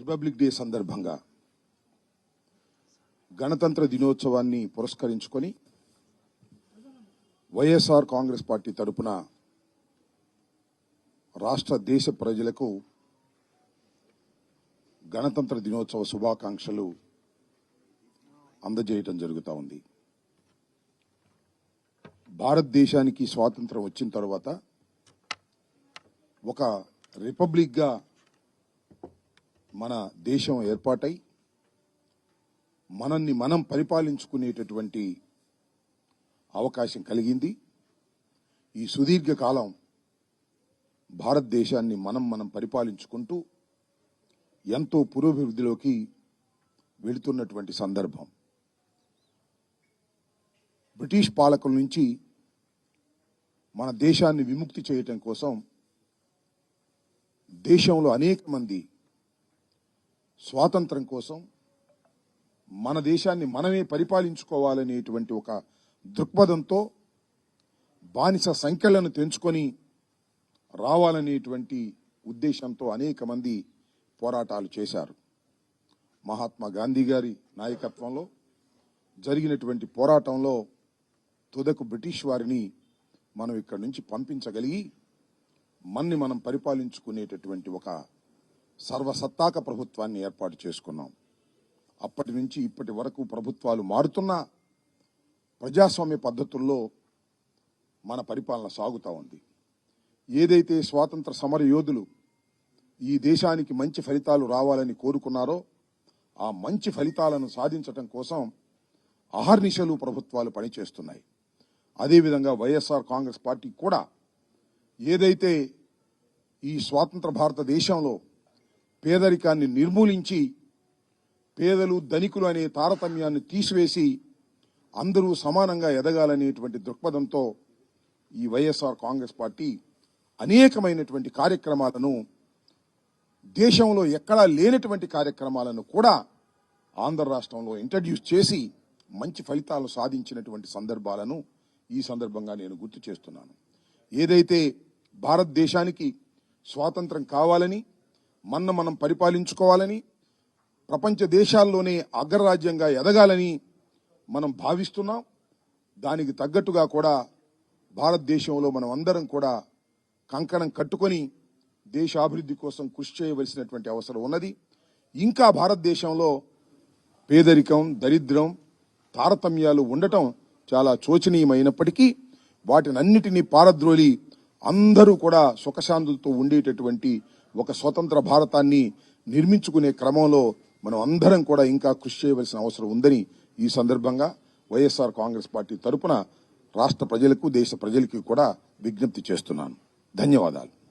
Republic day సందర్భంగా గణతంత్ర దినోత్సవాన్ని పురస్కరించుకొని వైఎస్ఆర్ కాంగ్రెస్ పార్టీ తరపున రాష్ట్ర దేశ ప్రజలకు గణతంత్ర దినోత్సవ శుభాకాంక్షలు అందజేయటం జరుగుతూ ఉంది. భారతదేశానికి స్వాతంత్రం వచ్చిన తర్వాత ఒక రిపబ్లిక్గా మన దేశం ఏర్పాటై మనల్ని మనం పరిపాలించుకునేటటువంటి అవకాశం కలిగింది. ఈ సుదీర్ఘకాలం భారతదేశాన్ని మనం పరిపాలించుకుంటూ ఎంతో పురోభివృద్ధిలోకి వెళుతున్నటువంటి సందర్భం. బ్రిటిష్ పాలకుల నుంచి మన దేశాన్ని విముక్తి చేయటం కోసం దేశంలో అనేక మంది స్వాతంత్రం కోసం మన దేశాన్ని మనమే పరిపాలించుకోవాలనేటువంటి ఒక దృక్పథంతో బానిస సంఖ్యలను తెంచుకొని రావాలనేటువంటి ఉద్దేశంతో అనేక మంది పోరాటాలు చేశారు. మహాత్మా గాంధీ గారి నాయకత్వంలో జరిగినటువంటి పోరాటంలో తుదకు బ్రిటిష్ వారిని మనం ఇక్కడి నుంచి పంపించగలిగి మనని మనం పరిపాలించుకునేటటువంటి ఒక సర్వసత్తాక ప్రభుత్వాన్ని ఏర్పాటు చేసుకున్నాం. అప్పటి నుంచి ఇప్పటి వరకు ప్రభుత్వాలు మారుతున్నా ప్రజాస్వామ్య పద్ధతుల్లో మన పరిపాలన సాగుతూ ఉంది. ఏదైతే స్వాతంత్ర సమర యోధులు ఈ దేశానికి మంచి ఫలితాలు రావాలని కోరుకున్నారో ఆ మంచి ఫలితాలను సాధించటం కోసం అహర్నిశలు ప్రభుత్వాలు పనిచేస్తున్నాయి. అదేవిధంగా వైఎస్ఆర్ కాంగ్రెస్ పార్టీ కూడా ఏదైతే ఈ స్వాతంత్ర భారతదేశంలో పేదరికాన్ని నిర్మూలించి పేదలు ధనికులు అనే తారతమ్యాన్ని తీసివేసి అందరూ సమానంగా ఎదగాలనేటువంటి దృక్పథంతో ఈ వైఎస్ఆర్ కాంగ్రెస్ పార్టీ అనేకమైనటువంటి కార్యక్రమాలను దేశంలో ఎక్కడా లేనటువంటి కార్యక్రమాలను కూడా ఆంధ్ర రాష్ట్రంలో ఇంట్రడ్యూస్ చేసి మంచి ఫలితాలు సాధించినటువంటి సందర్భాలను ఈ సందర్భంగా నేను గుర్తు చేస్తున్నాను. ఏదైతే భారతదేశానికి స్వాతంత్రం కావాలని మనం పరిపాలించుకోవాలని ప్రపంచ దేశాల్లోనే అగ్రరాజ్యంగా ఎదగాలని మనం భావిస్తున్నాం. దానికి తగ్గట్టుగా కూడా భారతదేశంలో మనం అందరం కూడా కంకణం కట్టుకొని దేశాభివృద్ధి కోసం కృషి చేయవలసినటువంటి అవసరం ఉన్నది. ఇంకా భారతదేశంలో పేదరికం, దరిద్రం, తారతమ్యాలు ఉండటం చాలా శోచనీయమైనప్పటికీ వాటినన్నిటినీ పారద్రోలి అందరూ కూడా సుఖశాంతులతో ఉండేటటువంటి ఒక స్వతంత్ర భారతాన్ని నిర్మించుకునే క్రమంలో మనం అందరం కూడా ఇంకా కృషి చేయవలసిన అవసరం ఉందని ఈ సందర్భంగా వైఎస్ఆర్ కాంగ్రెస్ పార్టీ తరపున రాష్ట్ర ప్రజలకు దేశ ప్రజలకి కూడా విజ్ఞప్తి చేస్తున్నాను. ధన్యవాదాలు.